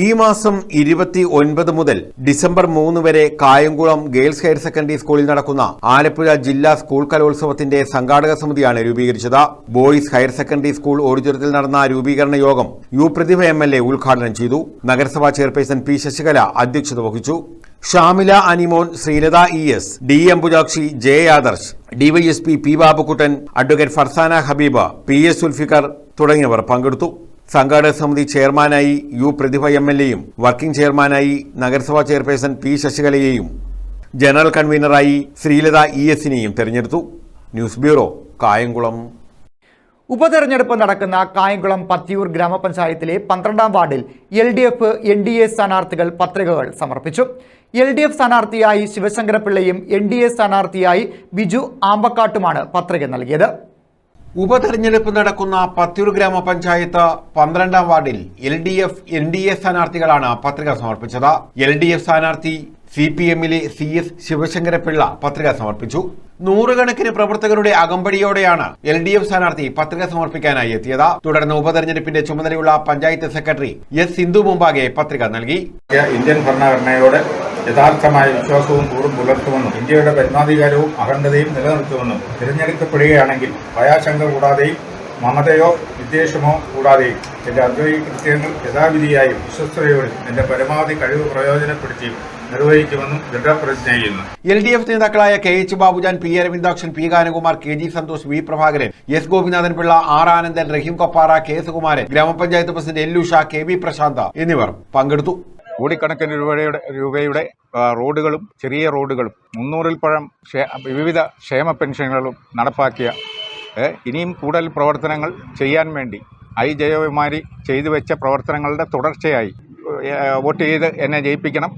ഈ മാസം 29 മുതൽ ഡിസംബർ 3 വരെ കായംകുളം ഗേൾസ് ഹയർ സെക്കൻഡറി സ്കൂളിൽ നടക്കുന്ന ആലപ്പുഴ ജില്ലാ സ്കൂൾ കലോത്സവത്തിന്റെ സംഘാടക സമിതിയാണ് രൂപീകരിച്ചത്. ബോയ്സ് ഹയർ സെക്കൻഡറി സ്കൂൾ ഓഡിറ്റോറിയത്തിൽ നടന്ന രൂപീകരണ യോഗം യു പ്രതിഭ MLA ഉദ്ഘാടനം ചെയ്തു. നഗരസഭാ ചെയർപേഴ്സൺ P. ശശികല അധ്യക്ഷത വഹിച്ചു. Shamila Animon, Sreelatha ES, D. Ambujakshi, J. Adarsh, DYSP P. Babukuttan, advocate Farsana ഹബീബ, PS സുൽഫിക്കർ തുടങ്ങിയവർ പങ്കെടുത്തു. സംഘാടക സമിതി ചെയർമാനായി യു പ്രതിഭ MLAയും വർക്കിംഗ് ചെയർമാനായി നഗരസഭാ ചെയർപേഴ്സൺ P. ശശികലയെയും ജനറൽ കൺവീനറായി ശ്രീലത ESനെയും തെരഞ്ഞെടുത്തു. News bureau, Kayamkulam. ഉപതെരഞ്ഞെടുപ്പ് നടക്കുന്ന കായംകുളം പത്തിയൂർ ഗ്രാമപഞ്ചായത്തിലെ 12ാം വാർഡിൽ LDF NDA സ്ഥാനാർത്ഥികൾ പത്രികകൾ സമർപ്പിച്ചു. LDF സ്ഥാനാർത്ഥിയായി ശിവശങ്കരപിള്ളയും NDA സ്ഥാനാർത്ഥിയായി ബിജു ആമ്പക്കാട്ടുമാണ് പത്രിക നൽകിയത്. ഉപതെരഞ്ഞെടുപ്പ് നടക്കുന്ന പത്തിയൂർ ഗ്രാമപഞ്ചായത്ത് 12ാം വാർഡിൽ LDF NDA സ്ഥാനാർത്ഥികളാണ് പത്രിക സമർപ്പിച്ചത്. LDF സ്ഥാനാർത്ഥി CPMലെ CS ശിവശങ്കരപിള്ള പത്രിക സമർപ്പിച്ചു. നൂറുകണക്കിന് പ്രവർത്തകരുടെ അകമ്പടിയോടെയാണ് LDF സ്ഥാനാർത്ഥി പത്രിക സമർപ്പിക്കാനായി എത്തിയത്. തുടർന്ന് ഉപതെരഞ്ഞെടുപ്പിന്റെ ചുമതലയുള്ള പഞ്ചായത്ത് സെക്രട്ടറി S. സിന്ധു മുമ്പാകെ പത്രിക നൽകി. ഇന്ത്യൻ ഭരണഘടനയോട് യഥാർത്ഥമായ വിശ്വാസവും കൂറും പുലർത്തുമെന്നും ഇന്ത്യയുടെ പരമാധികാരവും അഖണ്ഡതയും നിലനിർത്തുമെന്നും തിരഞ്ഞെടുക്കപ്പെടുകയാണെങ്കിൽ ഭയാശങ്ക കൂടാതെയും മമതയോ വിദ്വേഷമോ കൂടാതെയും എന്റെ ഔദ്യോഗിക കൃത്യങ്ങൾ യഥാവിധിയായും വിശ്വസ്തയോടും എന്റെ പരമാവധി കഴിവ് പ്രയോജനപ്പെടുത്തിയും നിർവഹിക്കുമെന്നും ദൃഢപ്രതിജ്ഞ ചെയ്യുന്നു. LDF നേതാക്കളായ KH Babujan, P. Aravindakshan, P. Ganakumar, KG Santhosh, V. Prabhakaran, S. Gopinathan Pillai, R. Anandan, റഹീം കൊപ്പാറ, K. സുകുമാരൻ, ഗ്രാമപഞ്ചായത്ത് president L. Usha, KB Prashanth എന്നിവർ പങ്കെടുത്തു. കോടിക്കണക്കിന് രൂപയുടെ റോഡുകളും ചെറിയ റോഡുകളും 300-ൽ പരം വിവിധ ക്ഷേമ പെൻഷനുകളും നടപ്പാക്കിയ ഇനിയും കൂടുതൽ പ്രവർത്തനങ്ങൾ ചെയ്യാൻ വേണ്ടി ജയകുമാരി ചെയ്തു വെച്ച പ്രവർത്തനങ്ങളുടെ തുടർച്ചയായി വോട്ട് ചെയ്ത് എന്നെ ജയിപ്പിക്കണം.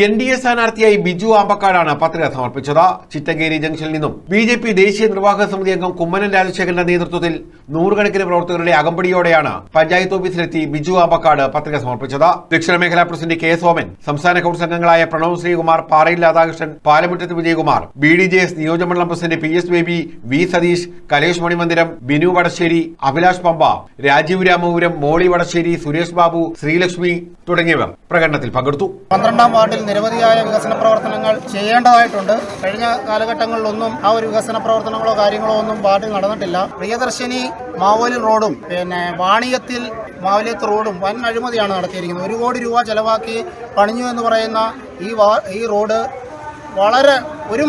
NDA സ്ഥാനാർത്ഥിയായി ബിജു ആമ്പക്കാടാണ് പത്രിക സമർപ്പിച്ചത്. ചിറ്റങ്കേരി ജംഗ്ഷനിൽ നിന്നും BJP ദേശീയ നിർവാഹക സമിതി അംഗം കുമ്മനം രാജശേഖരന്റെ നേതൃത്വത്തിൽ നൂറുകണക്കിന് പ്രവർത്തകരുടെ അകമ്പടിയോടെയാണ് പഞ്ചായത്ത് ഓഫീസിലെത്തി ബിജു ആമ്പക്കാട് പത്രിക സമർപ്പിച്ചത്. ദക്ഷിണ മേഖലാ പ്രസിഡന്റ് K. സോമൻ, സംസ്ഥാന കൌൺസിൽ അംഗങ്ങളായ പ്രണവ് ശ്രീകുമാർ, പാറയിൽ രാധാകൃഷ്ണൻ, പാലമുറ്റത്ത് വിജയകുമാർ, BDJS നിയോജകമണ്ഡലം president PS Baby, V. Satheesh, Kalesh Manimandiram, Binu Vadassery, Abhilash Pamba, Rajeev Ramapuram, Molly Vadassery, Suresh Babu, Sreelakshmi തുടങ്ങിയവർ പ്രകടനത്തിൽ പങ്കെടുത്തു. 12ാം വാർഡിൽ നിരവധിയായ വികസന പ്രവർത്തനങ്ങൾ ചെയ്യേണ്ടതായിട്ടുണ്ട്. കഴിഞ്ഞ കാലഘട്ടങ്ങളിലൊന്നും ആ ഒരു വികസന പ്രവർത്തനങ്ങളോ കാര്യങ്ങളോ ഒന്നും വാർഡിൽ നടന്നിട്ടില്ല. പ്രിയദർശിനി മാവോലി റോഡും വാണിയത്തിൽ മാവലിയത്ത് റോഡും വൻ അഴിമതിയാണ് നടത്തിയിരിക്കുന്നത്. 1 കോടി രൂപ ചെലവാക്കി പണിഞ്ഞു എന്ന് പറയുന്ന ഈ റോഡ് വളരെ ഒരു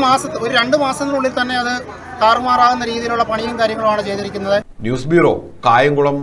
2 മാസത്തിനുള്ളിൽ തന്നെ അത് താറുമാറാകുന്ന രീതിയിലുള്ള പണിയും കാര്യങ്ങളുമാണ് ചെയ്തിരിക്കുന്നത്. News bureau, Kayamkulam.